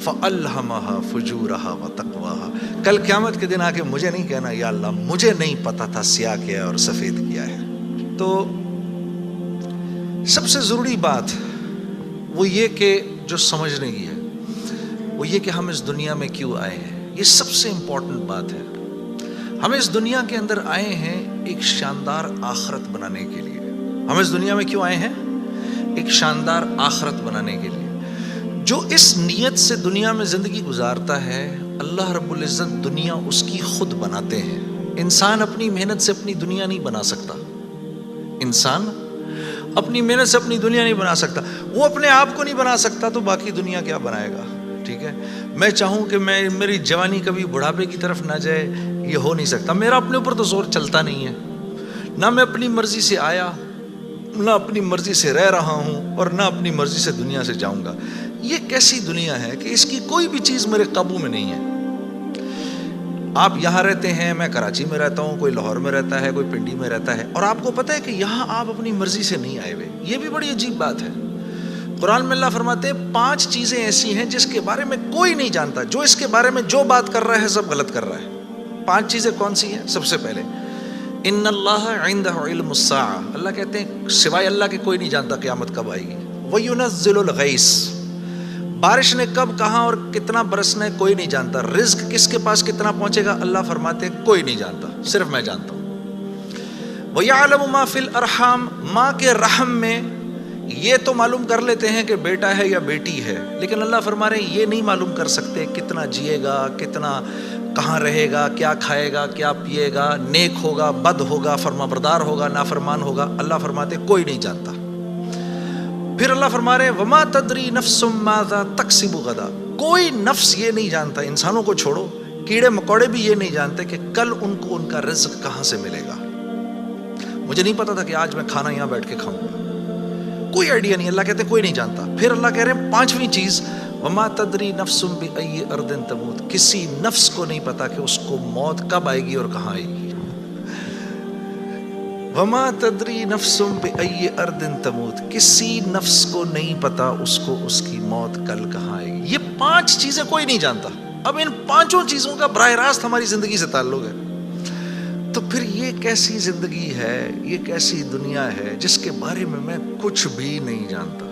فَأَلْهَمَهَا فُجُورَهَا وَتَقْوَاهَا. کل قیامت کے دن آ کے مجھے نہیں کہنا یا اللہ مجھے نہیں پتا تھا سیاہ کیا ہے اور سفید کیا ہے. تو سب سے ضروری بات وہ یہ کہ جو سمجھنے کی ہے وہ یہ کہ ہم اس دنیا میں کیوں آئے ہیں. یہ سب سے امپورٹنٹ بات ہے. ہم اس دنیا کے اندر آئے ہیں ایک شاندار آخرت بنانے کے لیے. ہم اس دنیا میں کیوں آئے ہیں؟ ایک شاندار آخرت بنانے کے لیے. جو اس نیت سے دنیا میں زندگی گزارتا ہے اللہ رب العزت دنیا اس کی خود بناتے ہیں. انسان اپنی محنت سے اپنی دنیا نہیں بنا سکتا. انسان اپنی محنت سے اپنی دنیا نہیں بنا سکتا. وہ اپنے آپ کو نہیں بنا سکتا تو باقی دنیا کیا بنائے گا؟ ٹھیک ہے، میں چاہوں کہ میری جوانی کبھی بڑھاپے کی طرف نہ جائے، یہ ہو نہیں سکتا. میرا اپنے اوپر تو زور چلتا نہیں ہے. نہ میں اپنی مرضی سے آیا، نہ اپنی مرضی سے رہ رہا ہوں، اور نہ اپنی مرضی سے دنیا سے جاؤں گا. یہ کیسی دنیا ہے کہ اس کی کوئی بھی چیز میرے قابو میں نہیں ہے. آپ یہاں رہتے ہیں، میں کراچی میں رہتا ہوں، کوئی لاہور میں رہتا ہے، کوئی پنڈی میں رہتا ہے، اور آپ کو پتہ ہے کہ یہاں آپ اپنی مرضی سے نہیں آئے ہوئے. یہ بھی بڑی عجیب بات ہے. قرآن میں اللہ فرماتے ہیں 5 چیزیں ایسی ہیں جس کے بارے میں کوئی نہیں جانتا. جو اس کے بارے میں جو بات کر رہا ہے سب غلط کر رہا ہے. 5 چیزیں کون سی ہیں؟ سب سے پہلے ان اللہ عندہ علم الساعہ. اللہ کہتے ہیں سوائے اللہ کے کوئی نہیں جانتا قیامت کب آئے گی. وَيُنَزِّلُ الْغَيْثَ. بارش نے کب کہاں اور کتنا برسنا ہے کوئی نہیں جانتا. رزق کس کے پاس کتنا پہنچے گا اللہ فرماتے ہیں کوئی نہیں جانتا، صرف میں جانتا ہوں. وَيَعْلَمُ مَا فِي الْأَرْحَامِ. ماں کے رحم میں یہ تو معلوم کر لیتے ہیں کہ بیٹا ہے یا بیٹی ہے، لیکن اللہ فرما رہے ہیں یہ نہیں معلوم کر سکتے کتنا جیے گا، کتنا کہاں رہے گا، کیا کھائے گا، کیا پیے گا، نیک ہوگا، بد ہوگا، فرما بردار ہوگا، نافرمان ہوگا. اللہ فرماتے کوئی نہیں جانتا. پھر اللہ فرما رہے ہیں وما تدری نفس ماذا تکسب غدا. کوئی نفس یہ نہیں جانتا، انسانوں کو چھوڑو، کیڑے مکوڑے بھی یہ نہیں جانتے کہ کل ان کو ان کا رزق کہاں سے ملے گا. مجھے نہیں پتا تھا کہ آج میں کھانا یہاں بیٹھ کے کھاؤں گا، کوئی آئیڈیا نہیں. اللہ کہتے کوئی نہیں جانتا. پھر اللہ کہہ رہے ہیں 5ویں چیز وما تدری نفس بأی ارض تموت. کسی نفس کو نہیں پتا کہ اس کو موت کب آئے گی اور کہاں آئے گی. وما تدری نفس بأی ارض تموت. کسی نفس کو نہیں پتا اس کو اس کی موت کل کہاں آئے گی. یہ 5 چیزیں کوئی نہیں جانتا. اب ان 5 چیزوں کا براہ راست ہماری زندگی سے تعلق ہے. تو پھر یہ کیسی زندگی ہے، یہ کیسی دنیا ہے جس کے بارے میں کچھ بھی نہیں جانتا.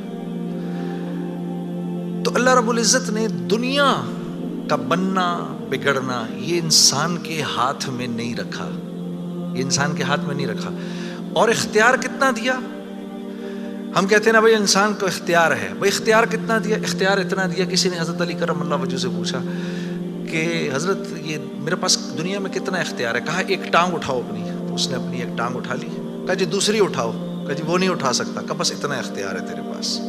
تو اللہ رب العزت نے دنیا کا بننا بگڑنا یہ انسان کے ہاتھ میں نہیں رکھا. یہ انسان کے ہاتھ میں نہیں رکھا. اور اختیار کتنا دیا؟ ہم کہتے ہیں نا بھائی انسان کو اختیار ہے. بھائی اختیار کتنا دیا؟ اختیار اتنا دیا. کسی نے حضرت علی کرم اللہ وجہ سے پوچھا کہ حضرت یہ میرے پاس دنیا میں کتنا اختیار ہے؟ کہا ایک ٹانگ اٹھاؤ اپنی. تو اس نے اپنی ایک ٹانگ اٹھا لی. کہا جی دوسری اٹھاؤ. کہا جی وہ نہیں اٹھا سکتا. کہا بس اتنا اختیار ہے تیرے پاس.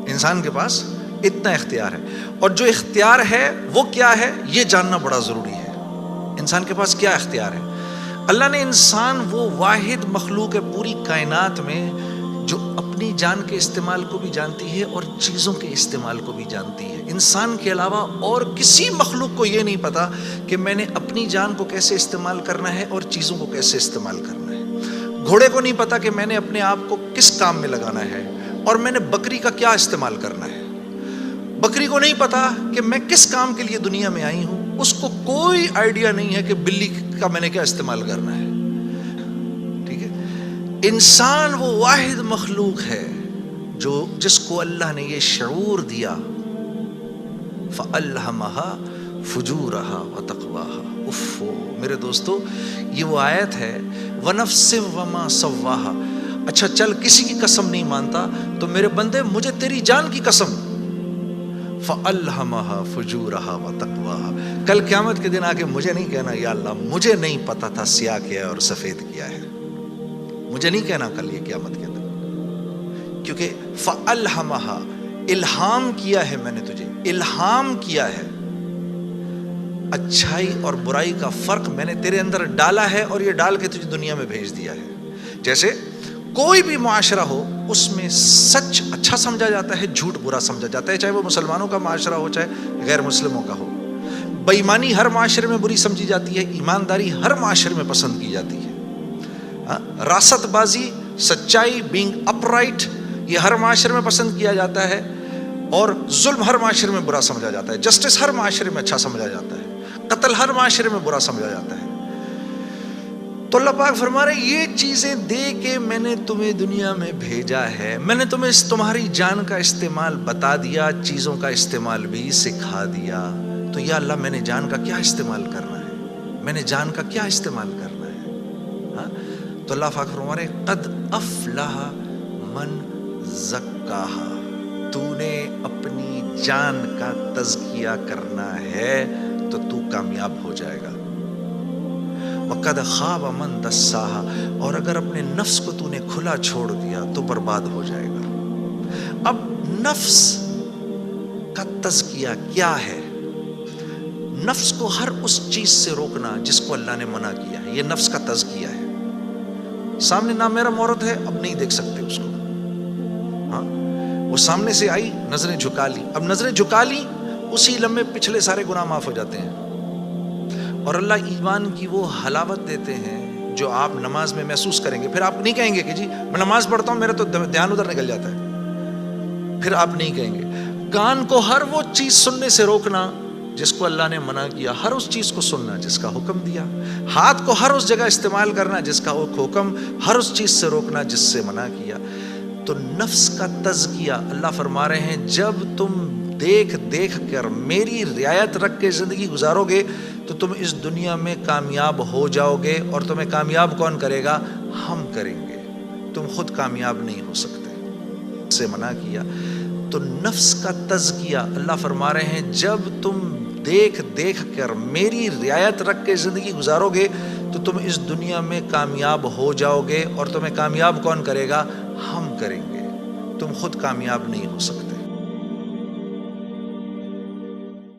انسان کے پاس اتنا اختیار ہے. اور جو اختیار ہے وہ کیا ہے یہ جاننا بڑا ضروری ہے. انسان کے پاس کیا اختیار ہے؟ اللہ نے انسان وہ واحد مخلوق ہے پوری کائنات میں جو اپنی جان کے استعمال کو بھی جانتی ہے اور چیزوں کے استعمال کو بھی جانتی ہے. انسان کے علاوہ اور کسی مخلوق کو یہ نہیں پتا کہ میں نے اپنی جان کو کیسے استعمال کرنا ہے اور چیزوں کو کیسے استعمال کرنا ہے. گھوڑے کو نہیں پتا کہ میں نے اپنے آپ کو کس کام میں لگانا ہے اور میں نے بکری کا کیا استعمال کرنا ہے. بکری کو نہیں پتا کہ میں کس کام کے لیے دنیا میں آئی ہوں. اس کو کوئی آئیڈیا نہیں ہے کہ بلی کا میں نے کیا استعمال کرنا ہے. ٹھیک ہے. انسان وہ واحد مخلوق ہے جس کو اللہ نے یہ شعور دیا فَأَلْهَمَهَا فُجُورَهَا وَتَقْوَاهَا. اف میرے دوستو یہ وہ آیت ہے وَنَفْسٍ وَمَا سَوَّاهَا. اچھا چل کسی کی قسم نہیں مانتا تو میرے بندے مجھے تیری جان کی قسم فَأَلْهَمَهَا فُجُورَهَا وَتَقْوَاهَا. کل قیامت کے دن آ کے مجھے نہیں کہنا یا اللہ مجھے نہیں پتا تھا سیاہ کیا ہے اور سفید کیا ہے. مجھے نہیں کہنا کل یہ قیامت کے دن، کیونکہ فَأَلْهَمَهَا الہام کیا ہے میں نے تجھے، الہام کیا ہے. اچھائی اور برائی کا فرق میں نے تیرے اندر ڈالا ہے اور یہ ڈال کے تجھے دنیا میں بھیج دیا ہے. جیسے کوئی بھی معاشرہ ہو اس میں سچ اچھا سمجھا جاتا ہے، جھوٹ برا سمجھا جاتا ہے، چاہے وہ مسلمانوں کا معاشرہ ہو چاہے غیر مسلموں کا ہو. بے ایمانی ہر معاشرے میں بری سمجھی جاتی ہے، ایمانداری ہر معاشرے میں پسند کی جاتی ہے. راست بازی، سچائی، بینگ اپ رائٹ یہ ہر معاشرے میں پسند کیا جاتا ہے. اور ظلم ہر معاشرے میں برا سمجھا جاتا ہے، جسٹس ہر معاشرے میں اچھا سمجھا جاتا ہے، قتل ہر معاشرے میں برا سمجھا جاتا ہے۔ تو اللہ پاک فرما رہے یہ چیزیں دے کے میں نے تمہیں دنیا میں بھیجا ہے، میں نے تمہیں تمہاری جان کا استعمال بتا دیا، چیزوں کا استعمال بھی سکھا دیا۔ تو یا اللہ میں نے جان کا کیا استعمال کرنا ہے، میں نے جان کا کیا استعمال کرنا ہے؟ ہاں؟ تو اللہ پاک فرما رہے قد افلح من زکاہا، تو نے اپنی جان کا تزکیہ کرنا ہے تو تو کامیاب ہو جائے گا۔ وَقَدْ خَابَ مَنْ دَسَّاهَا، اور اگر اپنے نفس کو تو نے کھلا چھوڑ دیا تو برباد ہو جائے گا۔ اب نفس کا تزکیہ کیا ہے؟ نفس کو ہر اس چیز سے روکنا جس کو اللہ نے منع کیا ہے، یہ نفس کا تزکیہ ہے۔ سامنے نامحرم عورت ہے، اب نہیں دیکھ سکتے اس کو، ہاں وہ سامنے سے آئی، نظریں جھکا لی، اب نظریں جھکا لی اسی لمحے پچھلے سارے گناہ معاف ہو جاتے ہیں۔ اور اللہ ایمان کی وہ حلاوت دیتے ہیں جو آپ نماز میں محسوس کریں گے، پھر آپ نہیں کہیں گے کہ جی میں نماز پڑھتا ہوں میرا تو دھیان ادھر نکل جاتا ہے، پھر آپ نہیں کہیں گے۔ کان کو ہر وہ چیز سننے سے روکنا جس کو اللہ نے منع کیا، ہر اس چیز کو سننا جس کا حکم دیا۔ ہاتھ کو ہر اس جگہ استعمال کرنا جس کا حکم، ہر اس چیز سے روکنا جس سے منع کیا۔ تو نفس کا تزکیہ اللہ فرما رہے ہیں جب تم دیکھ دیکھ کر میری رعایت رکھ کے زندگی گزارو گے تو تم اس دنیا میں کامیاب ہو جاؤ گے، اور تمہیں کامیاب کون کرے گا؟ ہم کریں گے، تم خود کامیاب نہیں ہو سکتے، سے منع کیا۔ تو نفس کا تزکیہ اللہ فرما رہے ہیں جب تم دیکھ دیکھ کر میری رعایت رکھ کے زندگی گزارو گے تو تم اس دنیا میں کامیاب ہو جاؤ گے، اور تمہیں کامیاب کون کرے گا؟ ہم کریں گے، تم خود کامیاب نہیں ہو سکتے۔